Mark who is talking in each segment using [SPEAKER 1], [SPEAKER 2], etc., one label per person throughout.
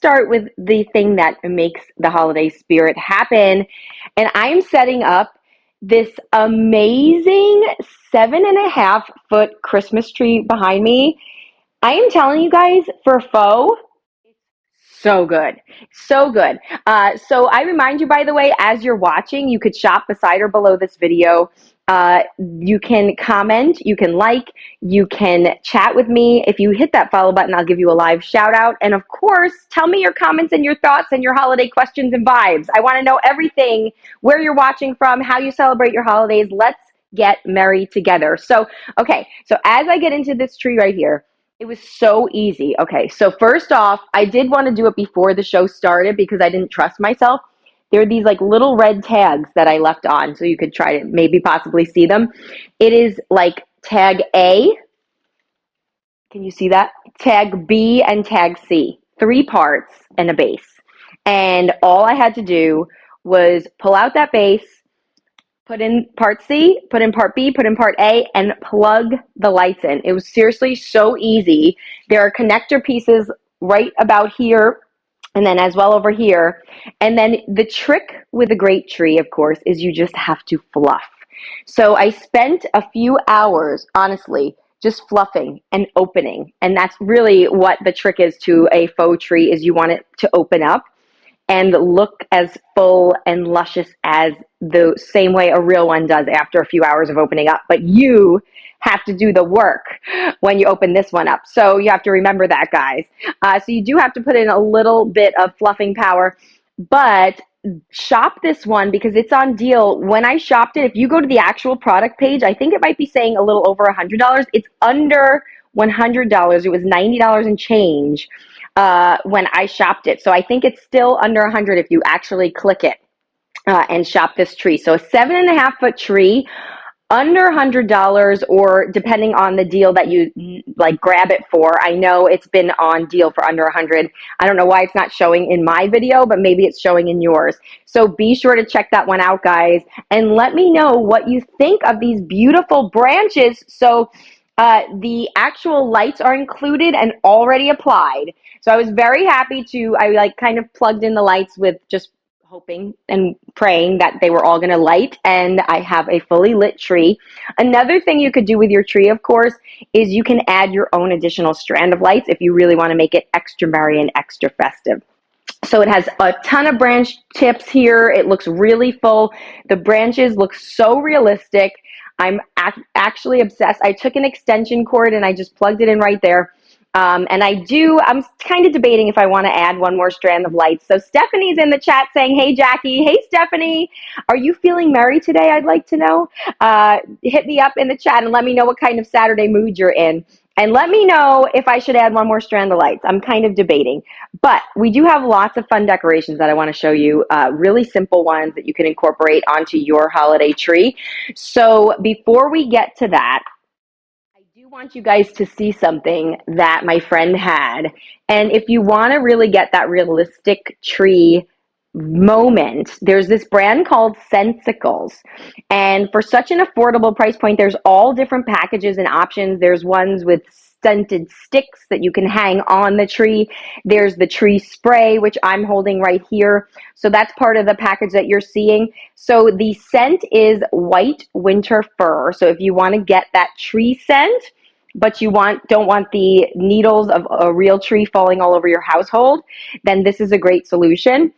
[SPEAKER 1] start with the thing that makes the holiday spirit happen. And I'm setting up this amazing 7.5 foot Christmas tree behind me. I am telling you guys, for faux, so good. So good. So I remind you, by the way, as you're watching, you could shop beside or below this video. You can comment, you can like, you can chat with me. If you hit that follow button, I'll give you a live shout out. And of course, tell me your comments and your thoughts and your holiday questions and vibes. I want to know everything, where you're watching from, how you celebrate your holidays. Let's get merry together. So, okay, so as I get into this tree right here, it was so easy. Okay, so first off, I did want to do it before the show started because I didn't trust myself. There are these like little red tags that I left on so you could try to maybe possibly see them. It is like tag A. Can you see that? Tag B and tag C. 3 parts and a base. And all I had to do was pull out that base, put in part C, put in part B, put in part A, and plug the lights in. It was seriously so easy. There are connector pieces right about here, and then as well over here. And then the trick with a great tree, of course, is you just have to fluff. So I spent a few hours, honestly, just fluffing and opening. And that's really what the trick is to a faux tree, is you want it to open up and look as full and luscious as the same way a real one does after a few hours of opening up. But you have to do the work when you open this one up. So you have to remember that, guys. So you do have to put in a little bit of fluffing power, but shop this one because it's on deal. When I shopped it, if you go to the actual product page, I think it might be saying a little over $100. It's under $100. It was $90 and change when I shopped it. So I think it's still under 100 if you actually click it and shop this tree. So a 7.5 foot tree, under $100, or depending on the deal that you like grab it for. I know it's been on deal for under 100. I don't know why it's not showing in my video, but maybe it's showing in yours. So be sure to check that one out, guys, and let me know what you think of these beautiful branches. So the actual lights are included and already applied. So I was very happy I like kind of plugged in the lights with just hoping and praying that they were all going to light, and I have a fully lit tree. Another thing you could do with your tree, of course, is you can add your own additional strand of lights if you really want to make it extra merry and extra festive. So it has a ton of branch tips here. It looks really full. The branches look so realistic. I'm actually obsessed. I took an extension cord and I just plugged it in right there. I'm kind of debating if I want to add one more strand of lights. So Stephanie's in the chat saying, hey, Jackie. Hey, Stephanie. Are you feeling merry today? I'd like to know. Hit me up in the chat and let me know what kind of Saturday mood you're in. And let me know if I should add one more strand of lights. I'm kind of debating. But we do have lots of fun decorations that I want to show you, really simple ones that you can incorporate onto your holiday tree. So before we get to that, I do want you guys to see something that my friend had. And if you want to really get that realistic tree moment, there's this brand called Sensicles. And for such an affordable price point, there's all different packages and options. There's ones with scented sticks that you can hang on the tree. There's the tree spray, which I'm holding right here. So that's part of the package that you're seeing. So the scent is white winter fir. So if you want to get that tree scent, but you don't want the needles of a real tree falling all over your household, then this is a great solution.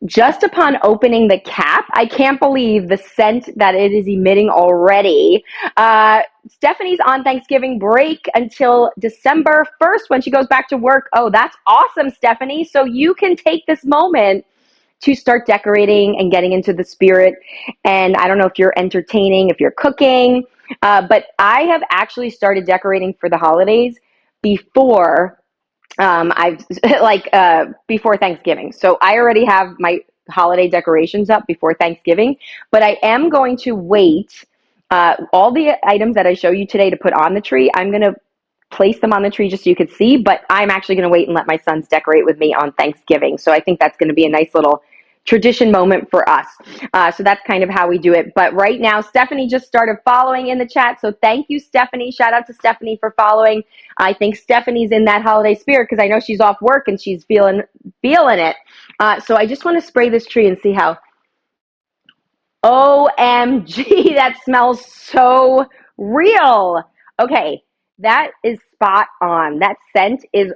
[SPEAKER 1] Just upon opening the cap, I can't believe the scent that it is emitting already. Stephanie's on Thanksgiving break until December 1st when she goes back to work. Oh, that's awesome, Stephanie. So you can take this moment to start decorating and getting into the spirit. And I don't know if you're entertaining, if you're cooking, but I have actually started decorating for the holidays before before Thanksgiving. So I already have my holiday decorations up before Thanksgiving, but I am going to wait. All the items that I show you today to put on the tree, I'm going to place them on the tree just so you could see, but I'm actually going to wait and let my sons decorate with me on Thanksgiving. So I think that's going to be a nice little tradition moment for us. So that's kind of how we do it. But right now, Stephanie just started following in the chat. So thank you, Stephanie. Shout out to Stephanie for following. I think Stephanie's in that holiday spirit because I know she's off work and she's feeling it. So I just want to spray this tree and see how. OMG, that smells so real. Okay, that is spot on. That scent is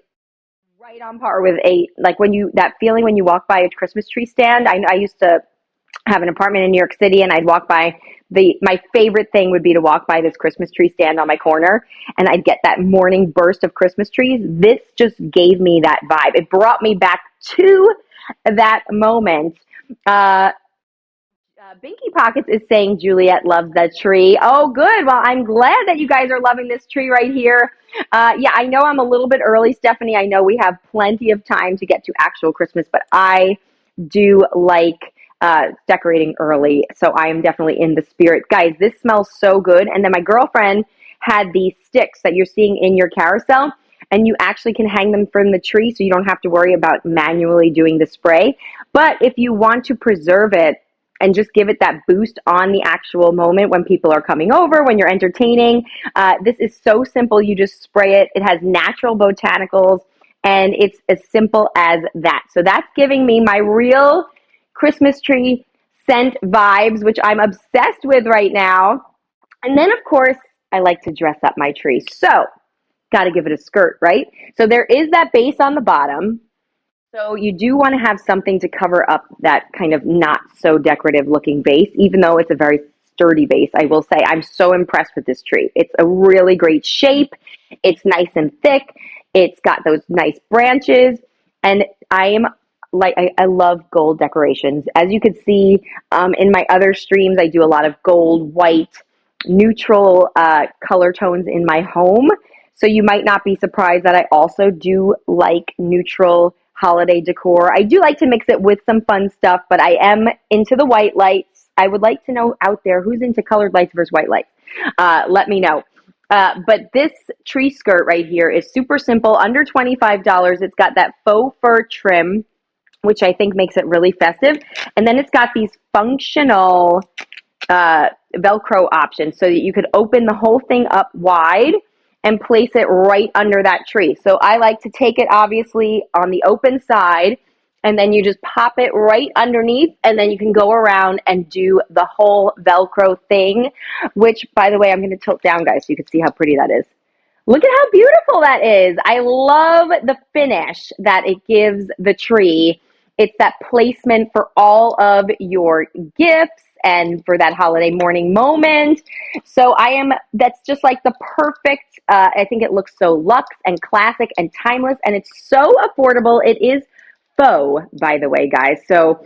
[SPEAKER 1] right on par with that feeling when you walk by a Christmas tree stand. I used to have an apartment in New York City, and I'd walk by my favorite thing would be to walk by this Christmas tree stand on my corner, and I'd get that morning burst of Christmas trees. This just gave me that vibe. It brought me back to that moment. Binky Pockets is saying Juliet loves that tree. Oh, good. Well, I'm glad that you guys are loving this tree right here. Yeah, I know I'm a little bit early, Stephanie. I know we have plenty of time to get to actual Christmas, but I do like decorating early, so I am definitely in the spirit. Guys, this smells so good. And then my girlfriend had these sticks that you're seeing in your carousel, and you actually can hang them from the tree, so you don't have to worry about manually doing the spray. But if you want to preserve it, and just give it that boost on the actual moment when people are coming over, when you're entertaining. This is so simple. You just spray it. It has natural botanicals, and it's as simple as that. So that's giving me my real Christmas tree scent vibes, which I'm obsessed with right now. And then, of course, I like to dress up my tree. So, got to give it a skirt, right? So there is that base on the bottom. So you do want to have something to cover up that kind of not so decorative looking base, even though it's a very sturdy base. I will say I'm so impressed with this tree. It's a really great shape. It's nice and thick. It's got those nice branches, and I love gold decorations. As you can see in my other streams, I do a lot of gold, white, neutral color tones in my home. So you might not be surprised that I also do like neutral holiday decor. I do like to mix it with some fun stuff, but I am into the white lights. I would like to know out there who's into colored lights versus white lights. Let me know. But this tree skirt right here is super simple, under $25. It's got that faux fur trim, which I think makes it really festive. And then it's got these functional Velcro options so that you could open the whole thing up wide and place it right under that tree. So I like to take it obviously on the open side, and then you just pop it right underneath, and then you can go around and do the whole Velcro thing, which, by the way, I'm going to tilt down, guys, so you can see how pretty that is. Look at how beautiful that is. I love the finish that it gives the tree. It's that placement for all of your gifts and for that holiday morning moment. So that's just like the perfect, I think it looks so luxe and classic and timeless, and it's so affordable. It is faux, by the way, guys. So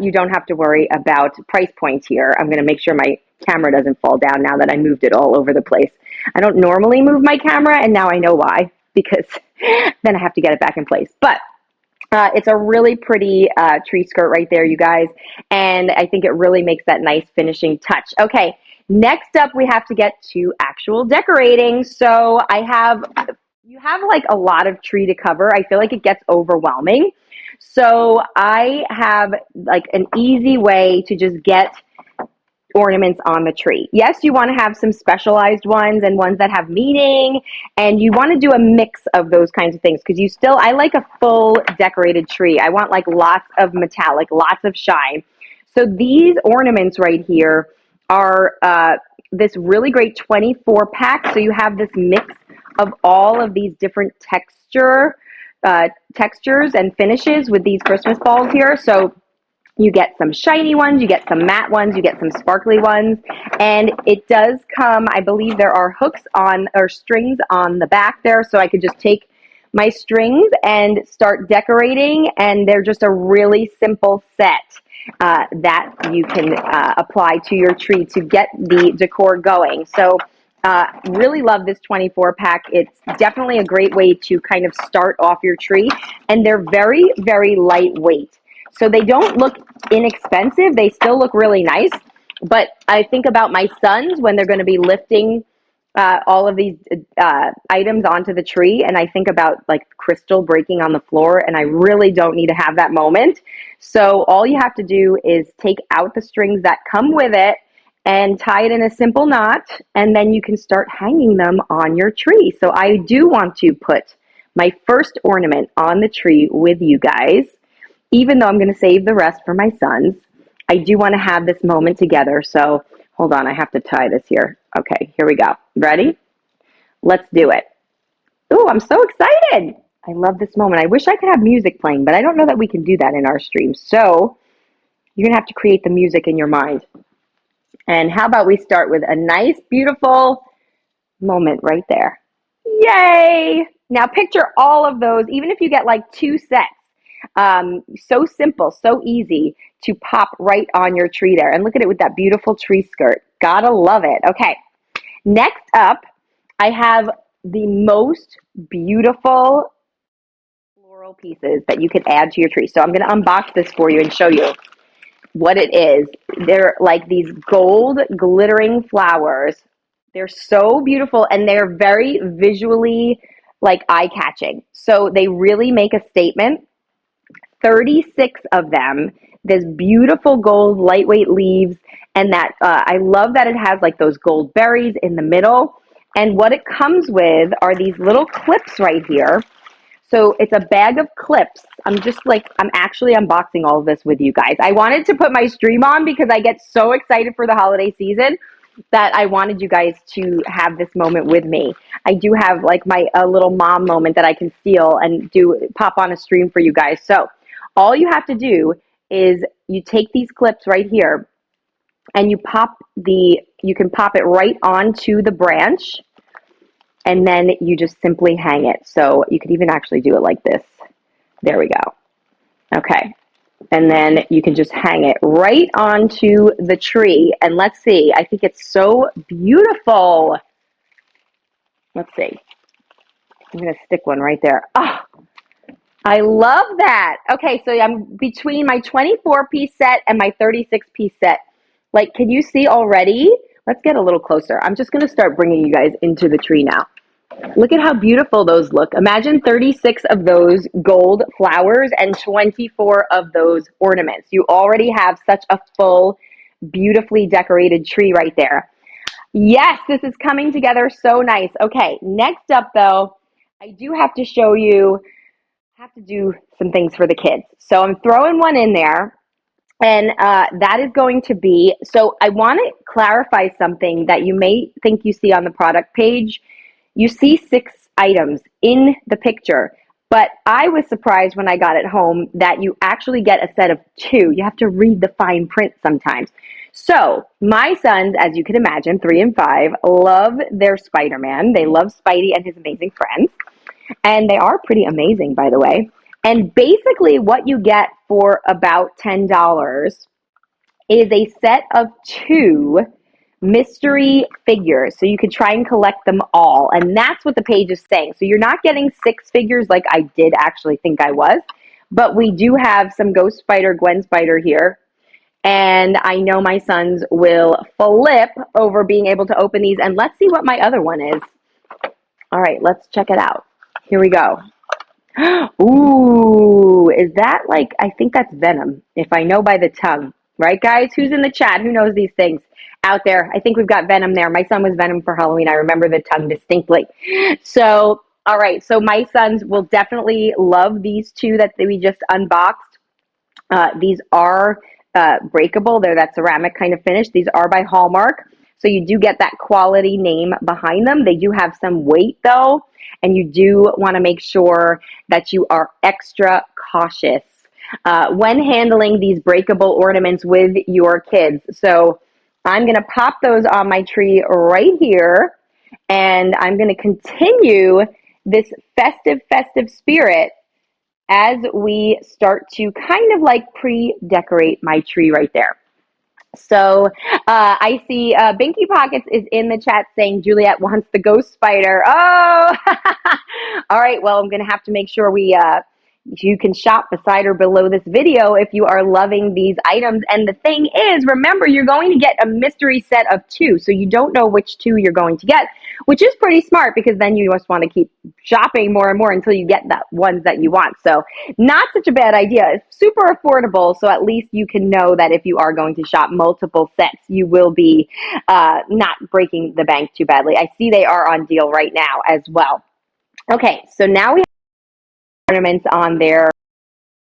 [SPEAKER 1] you don't have to worry about price points here. I'm going to make sure my camera doesn't fall down now that I moved it all over the place. I don't normally move my camera, and now I know why, because then I have to get it back in place. But it's a really pretty tree skirt right there, you guys. And I think it really makes that nice finishing touch. Okay, next up we have to get to actual decorating. So you have like a lot of tree to cover. I feel like it gets overwhelming. So I have like an easy way to just get ornaments on the tree. Yes, you want to have some specialized ones and ones that have meaning, and you want to do a mix of those kinds of things because I like a full decorated tree. I want like lots of metallic, lots of shine. So these ornaments right here are this really great 24 pack. So you have this mix of all of these different textures and finishes with these Christmas balls here. So you get some shiny ones, you get some matte ones, you get some sparkly ones, and it does come, I believe there are hooks on, or strings on the back there, so I could just take my strings and start decorating, and they're just a really simple set that you can apply to your tree to get the decor going. So really love this 24 pack. It's definitely a great way to kind of start off your tree, and they're very, very lightweight. So they don't look inexpensive. They still look really nice. But I think about my sons when they're going to be lifting all of these items onto the tree, and I think about like crystal breaking on the floor, and I really don't need to have that moment. So all you have to do is take out the strings that come with it and tie it in a simple knot, and then you can start hanging them on your tree. So I do want to put my first ornament on the tree with you guys, even though I'm going to save the rest for my sons. I do want to have this moment together. So hold on, I have to tie this here. Okay, here we go. Ready? Let's do it. Ooh, I'm so excited. I love this moment. I wish I could have music playing, but I don't know that we can do that in our stream. So you're going to have to create the music in your mind. And how about we start with a nice, beautiful moment right there. Yay! Now picture all of those, even if you get like 2 sets. So simple, so easy to pop right on your tree there. And look at it with that beautiful tree skirt. Gotta love it. Okay, next up, I have the most beautiful floral pieces that you could add to your tree. So I'm going to unbox this for you and show you what it is. They're like these gold glittering flowers. They're so beautiful, and they're very visually like eye-catching. So they really make a statement. 36 of them. There's beautiful gold lightweight leaves, and that I love that it has like those gold berries in the middle. And what it comes with are these little clips right here. So it's a bag of clips. I'm actually unboxing all of this with you guys. I wanted to put my stream on because I get so excited for the holiday season that I wanted you guys to have this moment with me. I do have like my a little mom moment that I can steal and do pop on a stream for you guys. So all you have to do is you take these clips right here and you can pop it right onto the branch, and then you just simply hang it. So you could even actually do it like this. There we go. Okay. And then you can just hang it right onto the tree. And let's see. I think it's so beautiful. Let's see. I'm going to stick one right there. Oh, I love that. Okay, so I'm between my 24-piece set and my 36-piece set. Like, can you see already? Let's get a little closer. I'm just going to start bringing you guys into the tree now. Look at how beautiful those look. Imagine 36 of those gold flowers and 24 of those ornaments. You already have such a full, beautifully decorated tree right there. Yes, this is coming together so nice. Okay, next up though, I do have to show you, I have to do some things for the kids. So I'm throwing one in there. And that is going to be, so I want to clarify something that you may think you see on the product page. You see 6 items in the picture, but I was surprised when I got it home that you actually get a set of 2. You have to read the fine print sometimes. So my sons, as you can imagine, 3 and 5, love their Spider-Man. They love Spidey and his amazing friends. And they are pretty amazing, by the way. And basically what you get for about $10 is a set of 2 mystery figures. So you could try and collect them all. And that's what the page is saying. So you're not getting 6 figures like I did actually think I was. But we do have some Ghost Spider, Gwen Spider here. And I know my sons will flip over being able to open these. And let's see what my other one is. All right, let's check it out. Here we go. Ooh, is that like, I think that's Venom, if I know by the tongue. Right, guys? Who's in the chat? Who knows these things out there? I think we've got Venom there. My son was Venom for Halloween. I remember the tongue distinctly. So, all right. So my sons will definitely love these 2 that we just unboxed. These are breakable. They're that ceramic kind of finish. These are by Hallmark. So you do get that quality name behind them. They do have some weight though. And you do want to make sure that you are extra cautious when handling these breakable ornaments with your kids. So I'm going to pop those on my tree right here. And I'm going to continue this festive spirit as we start to kind of like pre-decorate my tree right there. So I see Binky Pockets is in the chat saying Juliet wants the ghost spider. Oh, all right. Well, I'm going to have to make sure we you can shop beside or below this video if you are loving these items. And the thing is, remember, you're going to get a mystery set of 2, so you don't know which 2 you're going to get, which is pretty smart because then you just want to keep shopping more and more until you get the ones that you want. So not such a bad idea. It's super affordable, so at least you can know that if you are going to shop multiple sets, you will be not breaking the bank too badly. I see they are on deal right now as well. Okay, so now we have ornaments on there.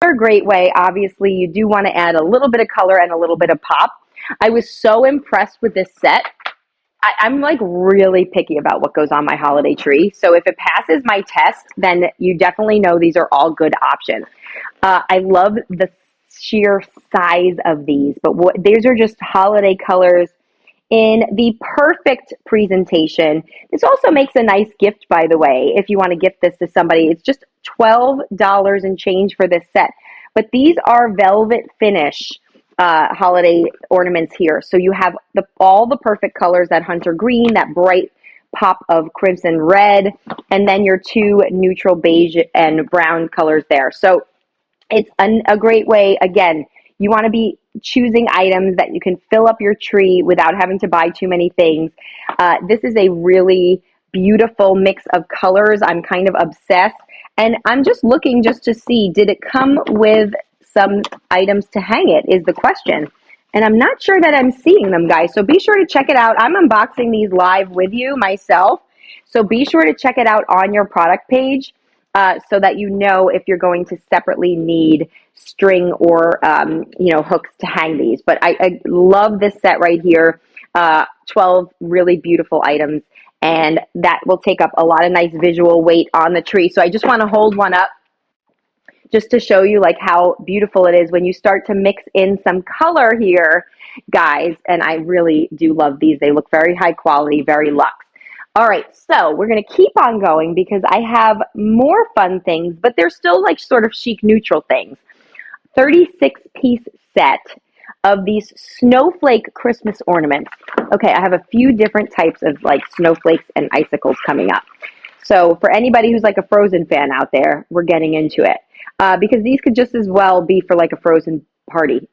[SPEAKER 1] Another great way, obviously, you do want to add a little bit of color and a little bit of pop. I was so impressed with this set. I'm like really picky about what goes on my holiday tree. So if it passes my test, then you definitely know these are all good options. I love the sheer size of these, but these are just holiday colors in the perfect presentation. This also makes a nice gift, by the way, if you want to gift this to somebody. It's just $12 and change for this set. But these are velvet finish holiday ornaments here. So you have all the perfect colors, that hunter green, that bright pop of crimson red, and then your 2 neutral beige and brown colors there. So it's a great way. Again, you want to be choosing items that you can fill up your tree without having to buy too many things. This is a really beautiful mix of colors. I'm kind of obsessed. And I'm just looking just to see, did it come with some items to hang it is the question. And I'm not sure that I'm seeing them, guys. So be sure to check it out. I'm unboxing these live with you myself. So be sure to check it out on your product page. So that you know if you're going to separately need string or hooks to hang these. But I love this set right here. 12 really beautiful items, and that will take up a lot of nice visual weight on the tree. So I just want to hold one up just to show you like how beautiful it is when you start to mix in some color here, guys. And I really do love these. They look very high quality, very luxe. All right, so we're going to keep on going because I have more fun things, but they're still like sort of chic neutral things. 36-piece set of these snowflake Christmas ornaments. Okay, I have a few different types of like snowflakes and icicles coming up. So for anybody who's like a Frozen fan out there, we're getting into it. Because these could just as well be for like a Frozen party.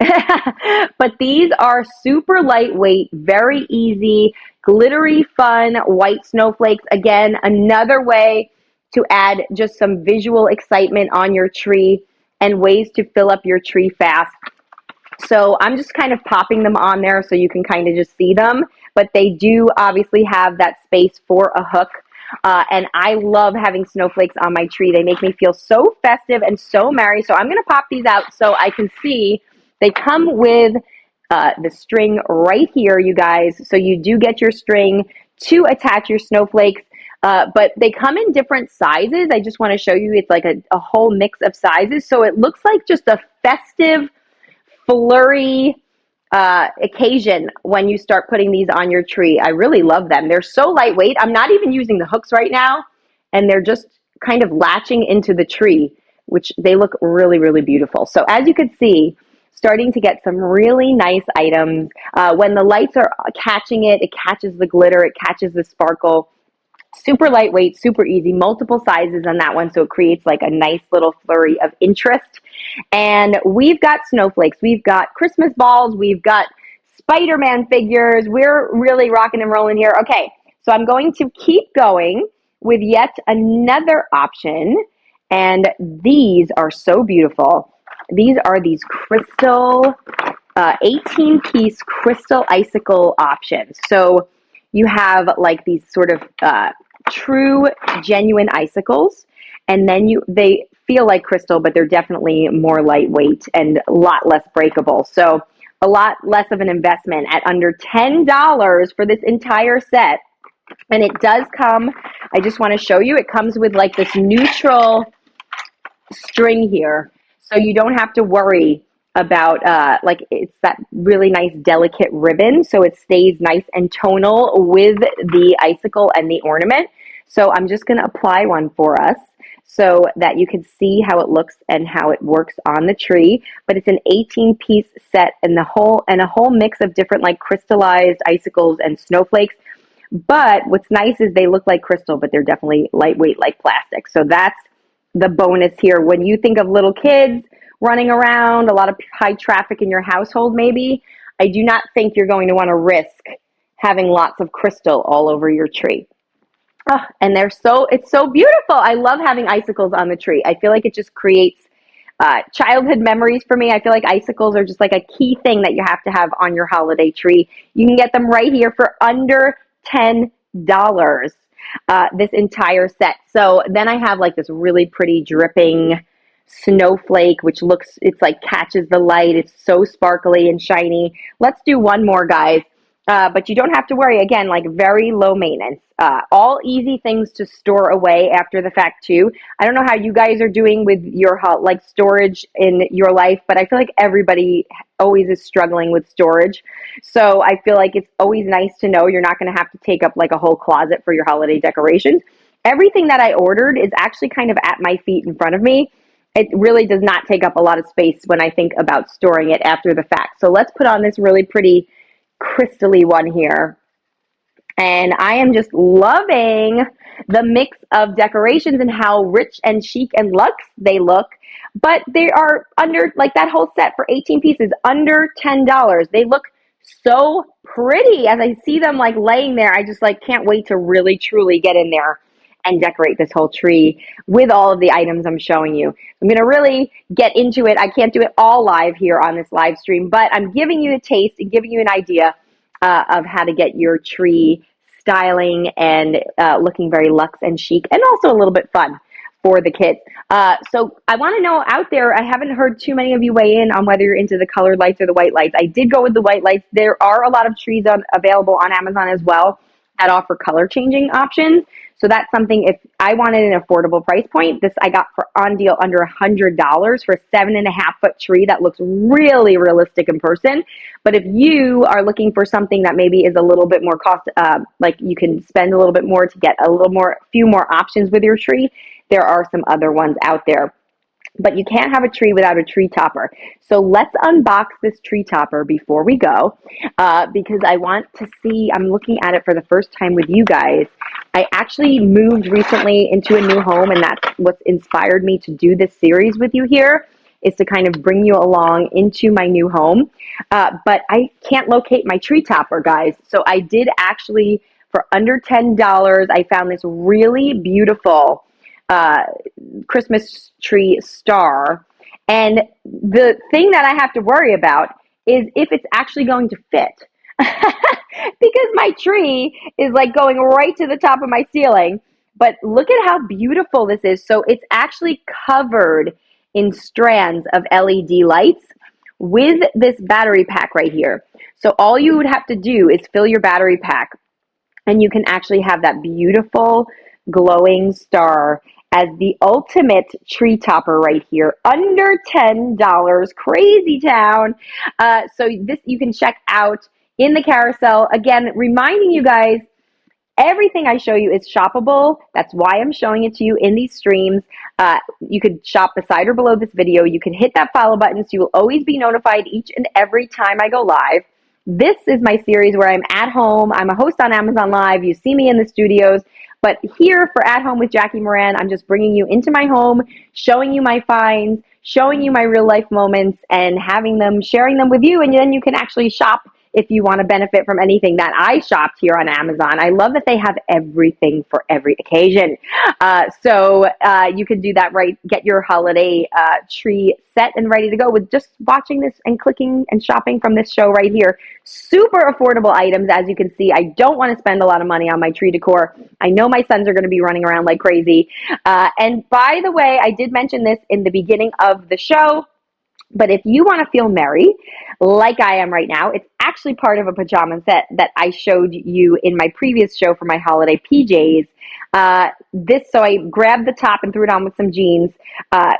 [SPEAKER 1] But these are super lightweight, very easy, glittery, fun, white snowflakes. Again, another way to add just some visual excitement on your tree and ways to fill up your tree fast. So I'm just kind of popping them on there so you can kind of just see them. But they do obviously have that space for a hook. And I love having snowflakes on my tree. They make me feel so festive and so merry. So I'm going to pop these out so I can see. They come with the string right here, you guys. So you do get your string to attach your snowflakes. But they come in different sizes. I just want to show you it's like a whole mix of sizes. So it looks like just a festive, flurry occasion when you start putting these on your tree. I really love them. They're so lightweight. I'm not even using the hooks right now, and they're just kind of latching into the tree, which they look really, really beautiful. So as you can see, starting to get some really nice items. When the lights are catching it, it catches the glitter, it catches the sparkle. Super lightweight, super easy, multiple sizes on that one, so it creates like a nice little flurry of interest. And we've got snowflakes, we've got Christmas balls, we've got Spider-Man figures. We're really rocking and rolling here. Okay, so I'm going to keep going with yet another option, and these are so beautiful. These are these crystal 18-piece crystal icicle options. So you have like these sort of true, genuine icicles, and then they feel like crystal, but they're definitely more lightweight and a lot less breakable. So a lot less of an investment at under $10 for this entire set. And it does come, I just want to show you, it comes with like this neutral string here. So you don't have to worry about like it's that really nice delicate ribbon, so it stays nice and tonal with the icicle and the ornament. So I'm just going to apply one for us so that you can see how it looks and how it works on the tree. But it's an 18-piece set and a whole mix of different like crystallized icicles and snowflakes. But what's nice is they look like crystal, but they're definitely lightweight like plastic. So that's the bonus here. When you think of little kids running around, a lot of high traffic in your household maybe, I do not think you're going to want to risk having lots of crystal all over your tree. Oh, and it's so beautiful. I love having icicles on the tree. I feel like it just creates childhood memories for me. I feel like icicles are just like a key thing that you have to have on your holiday tree. You can get them right here for under $10, this entire set. So then I have like this really pretty dripping snowflake, which looks, it's like catches the light. It's so sparkly and shiny. Let's do one more, guys. But you don't have to worry. Again, like very low maintenance. All easy things to store away after the fact too. I don't know how you guys are doing with your like storage in your life, but I feel like everybody always is struggling with storage. So I feel like it's always nice to know you're not going to have to take up like a whole closet for your holiday decorations. Everything that I ordered is actually kind of at my feet in front of me. It really does not take up a lot of space when I think about storing it after the fact. So let's put on this really pretty crystally one here. And I am just loving the mix of decorations and how rich and chic and luxe they look. But they are under, like that whole set for 18 pieces, under $10. They look so pretty as I see them like laying there. I just like can't wait to really truly get in there and decorate this whole tree with all of the items I'm showing you. I'm going to really get into it. I can't do it all live here on this live stream, but I'm giving you a taste and giving you an idea of how to get your tree styling and looking very luxe and chic, and also a little bit fun for the kids. So I want to know out there, I haven't heard too many of you weigh in on whether you're into the colored lights or the white lights. I did go with the white lights. There are a lot of trees available on Amazon as well that offer color changing options. So that's something, if I wanted an affordable price point, this I got for on deal under $100 for a 7.5-foot tree that looks really realistic in person. But if you are looking for something that maybe is a little bit more cost, like you can spend a little bit more to get few more options with your tree, there are some other ones out there. But you can't have a tree without a tree topper. So let's unbox this tree topper before we go, because I want to see, I'm looking at it for the first time with you guys. I actually moved recently into a new home, and that's what's inspired me to do this series with you here, is to kind of bring you along into my new home. But I can't locate my tree topper, guys. So I did actually, for under $10, I found this really beautiful Christmas tree star. And the thing that I have to worry about is if it's actually going to fit. Because my tree is like going right to the top of my ceiling. But look at how beautiful this is. So it's actually covered in strands of LED lights with this battery pack right here. So all you would have to do is fill your battery pack, and you can actually have that beautiful glowing star as the ultimate tree topper right here, under $10, crazy town. So this you can check out in the carousel. Again, reminding you guys, everything I show you is shoppable. That's why I'm showing it to you in these streams. You could shop beside or below this video. You can hit that follow button so you will always be notified each and every time I go live. This is my series where I'm at home. I'm a host on Amazon Live. You see me in the studios. But here for At Home with Jackie Moran, I'm just bringing you into my home, showing you my finds, showing you my real life moments, and sharing them with you. And then you can actually shop if you want to benefit from anything that I shopped here on Amazon. I love that they have everything for every occasion. So you can do that, right? Get your holiday tree set and ready to go with just watching this and clicking and shopping from this show right here. Super affordable items, as you can see. I don't want to spend a lot of money on my tree decor. I know my sons are going to be running around like crazy. And by the way, I did mention this in the beginning of the show, but if you want to feel merry, like I am right now, it's actually part of a pajama set that I showed you in my previous show for my holiday PJs. So I grabbed the top and threw it on with some jeans,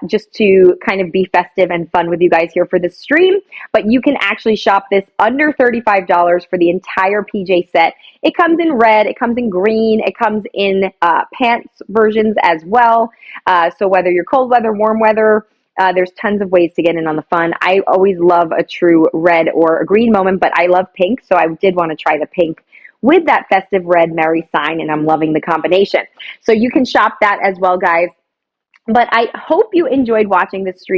[SPEAKER 1] just to kind of be festive and fun with you guys here for this stream. But you can actually shop this under $35 for the entire PJ set. It comes in red, it comes in green, it comes in pants versions as well. So whether you're cold weather, warm weather, there's tons of ways to get in on the fun. I always love a true red or a green moment, but I love pink, so I did want to try the pink with that festive red merry sign, and I'm loving the combination. So you can shop that as well, guys. But I hope you enjoyed watching this stream.